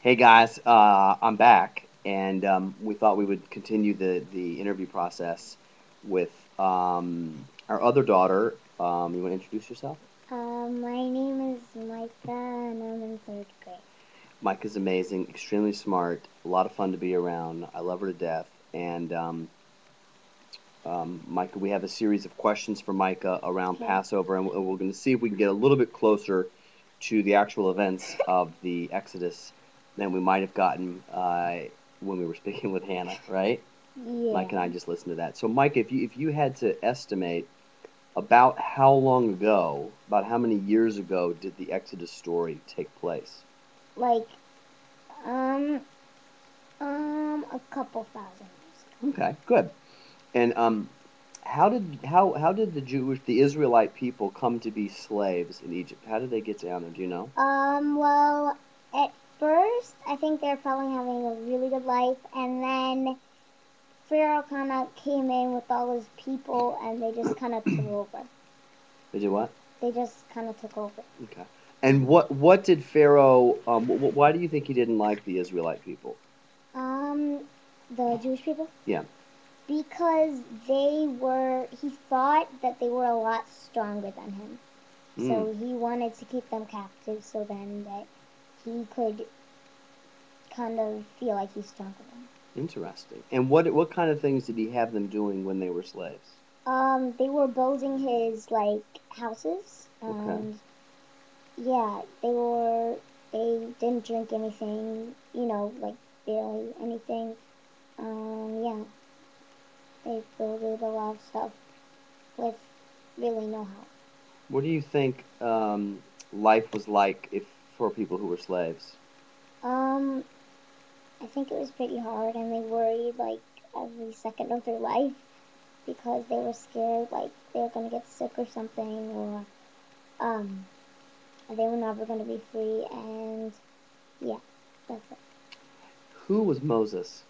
Hey guys, I'm back, and we thought we would continue the interview process with our other daughter. You want to introduce yourself? My name is Micah and I'm in third grade. Mike is amazing, extremely smart, a lot of fun to be around. I love her to death. And Micah, we have a series of questions for Micah around Okay. Passover, and we're going to see if we can get a little bit closer to the actual events of the Exodus than we might have gotten when we were speaking with Hannah, right? Yeah. Mike and I just listened to that. So, Mike, if you had to estimate about how long ago, about how many years ago did the Exodus story take place? Like, um, a couple thousand years Okay, good. And how did the Israelite people come to be slaves in Egypt? How did they get down there? Do you know? ago. Well, at first, I think they're probably having a really good life, and then Pharaoh kind of came in with all his people, and they just kind of took over. They did what? They just kind of took over. Okay. And what did Pharaoh? Why do you think he didn't like the Israelite people? Um, the Jewish people. Yeah. Because he thought that they were a lot stronger than him. Mm, So he wanted to keep them captive so then that he could kind of feel like he's stronger than them. interesting. And what kind of things did he have them doing when they were slaves? They were building his like houses, Okay. and yeah, they didn't drink anything, like barely anything. Yeah, they built a lot of stuff with really no help. What do you think life was like if for people who were slaves? Um, I think it was pretty hard, and they worried like every second of their life because they were scared like they were gonna get sick or something, or um, they were never gonna be free. And yeah, that's it. Who was Moses?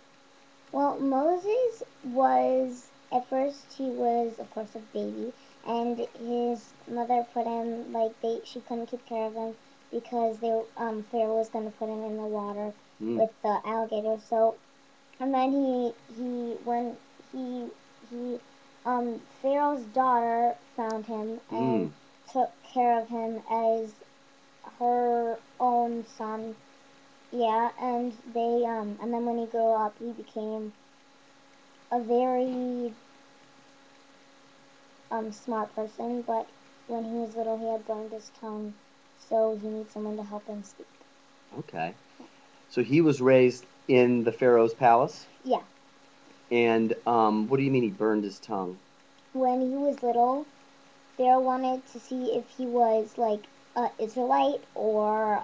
Well, Moses was at first he was of course a baby, and his mother put him like she couldn't keep care of him because Pharaoh was gonna put him in the water Mm, with the alligators. So and then he when he Pharaoh's daughter found him and mm. took care of him as her own son. Yeah, and and then when he grew up he became a very smart person, but when he was little he had burned his tongue, so he needs someone to help him speak. Okay. So he was raised in the Pharaoh's palace, Yeah. and what do you mean he burned his tongue? When he was little, Pharaoh wanted to see if he was like a Israelite or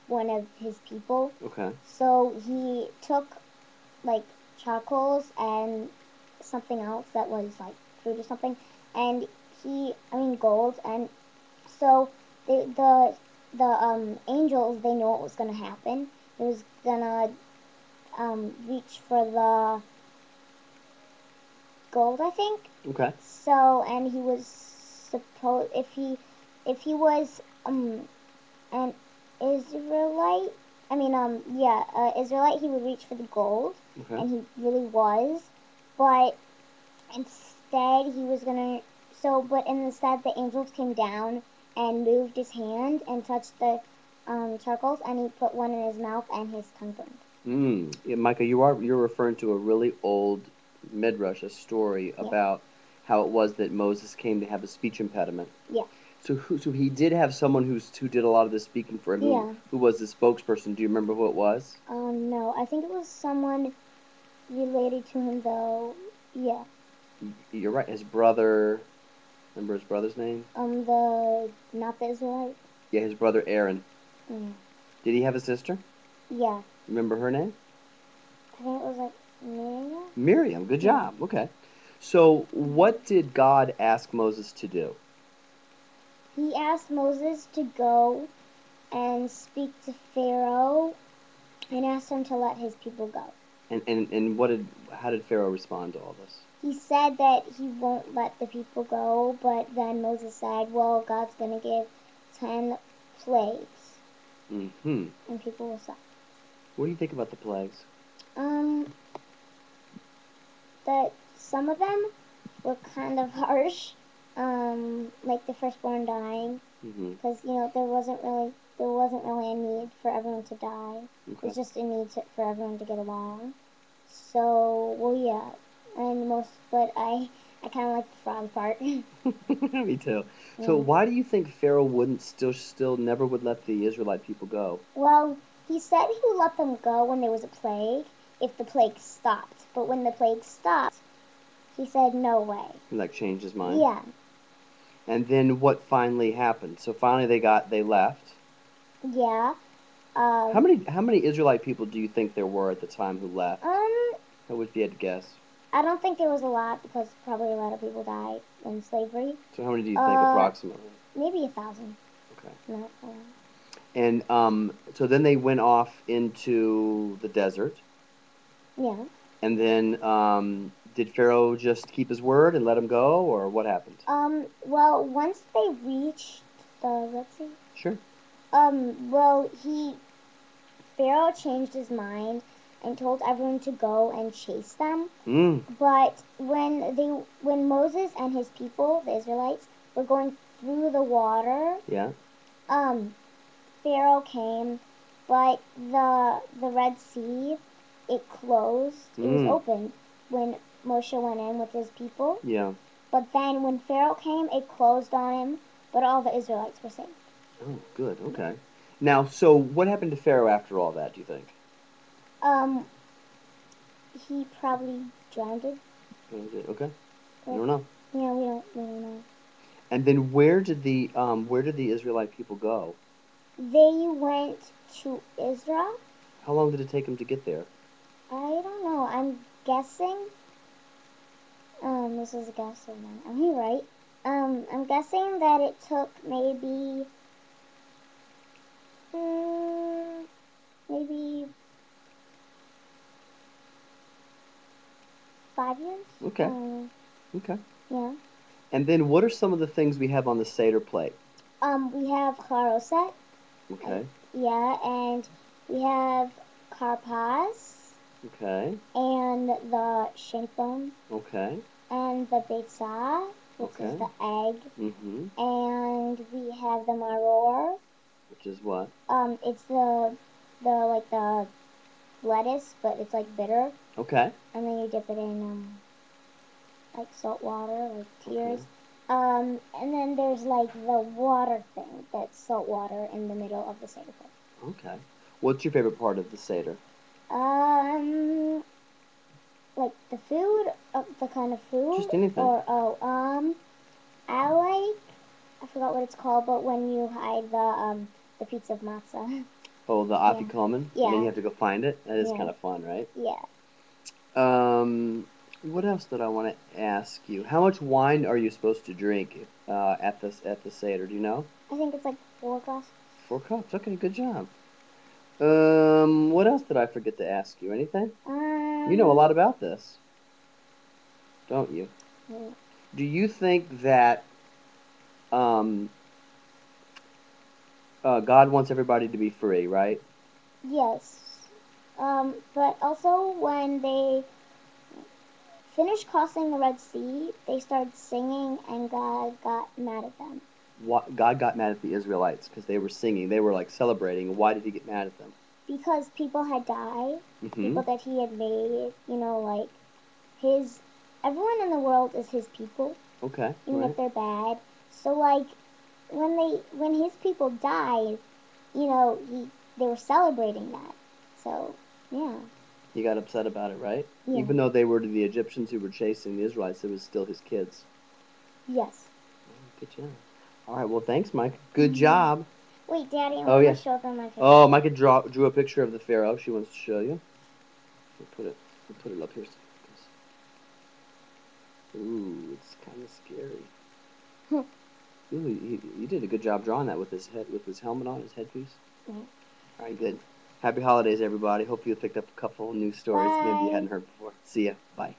one of his people. Okay. So he took like charcoals and something else that was like fruit or something, and I mean gold, and so the angels they knew what was gonna happen. It was gonna reach for the gold, I think. Okay. So and he was supposed if he was an Israelite, I mean yeah, Israelite, he would reach for the gold, Okay. and he really was, but instead he was gonna but instead the angels came down and moved his hand and touched the charcoals, and he put one in his mouth and his tongue burned. Yeah, Micah, you're referring to a really old midrash, a story Yeah, about how it was that Moses came to have a speech impediment. yeah, So he did have someone who did a lot of the speaking for him. Who yeah. who was the spokesperson? Do you remember who it was? No, I think it was someone related to him though. Yeah. You're right. His brother. Remember his brother's name? The not the Israelite. Yeah, his brother Aaron. Yeah. Did he have a sister? Yeah. Remember her name? I think it was like Miriam. Miriam. Good Yeah. job. Okay. So what did God ask Moses to do? He asked Moses to go and speak to Pharaoh and asked him to let his people go. And how did Pharaoh respond to all this? He said that he won't let the people go, but then Moses said, well, God's going to give 10 plagues Hmm. and people will suffer. What do you think about the plagues? Um, that some of them were kind of harsh. Like the firstborn dying, Mm-hmm. because there wasn't really a need for everyone to die. Okay. It's just a need for everyone to get along. So, well, yeah, but I kind of like the frog part. Me too. So Yeah. why do you think Pharaoh wouldn't still never would let the Israelite people go? Well, he said he would let them go when there was a plague, if the plague stopped. But when the plague stopped, he said no way. He like changed his mind. Yeah, And then what finally happened? So finally they left. yeah. How many Israelite people do you think there were at the time who left? Um, How would you had to guess? I don't think there was a lot because probably a lot of people died in slavery. So how many do you think Uh, approximately? maybe 1,000. Okay. Not. And so then they went off into the desert. Yeah. And then did Pharaoh just keep his word and let him go, or what happened? Well, once they reached the Red Sea, Sure. well, Pharaoh changed his mind and told everyone to go and chase them. Mm. But when Moses and his people, the Israelites, were going through the water, Yeah. um, Pharaoh came, but the Red Sea, it closed. It was Mm. open when Moshe went in with his people. Yeah. But then when Pharaoh came, it closed on him. But all the Israelites were saved. Oh, good. Okay. Now, so what happened to Pharaoh after all that, do you think? Um, he probably drowned. Okay. You But don't know. yeah, we don't know. And then where did the Israelite people go? They went to Israel. How long did it take them to get there? I don't know. I'm guessing. This is a guess or not. Am I right? I'm guessing that it took mm, maybe 5 years. Okay. Okay. Yeah. And then what are some of the things we have on the Seder plate? We have charoset. Okay. Yeah, and we have karpas Okay. and the shank bone Okay. and the betzah, which is Okay. the egg, Mm-hmm. and we have the maror. Which is what? It's the lettuce, but it's like bitter, Okay. and then you dip it in like salt water, like Okay. tears. And then there's like the water thing, that's salt water in the middle of the seder plate. Okay. What's your favorite part of the Seder? Um, like the food, the kind of food, Just anything. or I like, I forgot what it's called, but when you hide the pizza of matzah. Oh, the Yeah, afikoman, and then you yeah, have to go find it. That is kind yeah, of fun, right? yeah. What else did I want to ask you? How much wine are you supposed to drink at the Seder? Do you know? I think it's like 4 glasses. 4 cups. Okay, good job. What else did I forget to ask you? Anything? You know a Um, lot about this, don't you? mm, Do you think that um, God wants everybody to be free, right? yes. But also when they finished crossing the Red Sea, they started singing, and God got mad at them God got mad at the Israelites because they were singing. They were like celebrating. Why did he get mad at them? because people had died, Mm-hmm. people that he had made. Like his everyone in the world is his people, Okay, even if right. they're bad. So like when his people died, they were celebrating that. So yeah, He got upset about it, right? yeah, Even though they were the Egyptians who were chasing the Israelites, it was still his kids. yes. Good job. All right, well, thanks, Mike. Good job. Wait, Daddy, I Oh, want to yeah. show them my picture. Oh, Micah drew a picture of the Pharaoh. She wants to show you. We'll put it up here. Ooh, it's kind of scary. Ooh, you did a good job drawing that with his helmet on, his headpiece. Yeah. All right, good. Happy holidays, everybody. Hope you picked up a couple new stories maybe you Bye. hadn't heard before. See ya. Bye.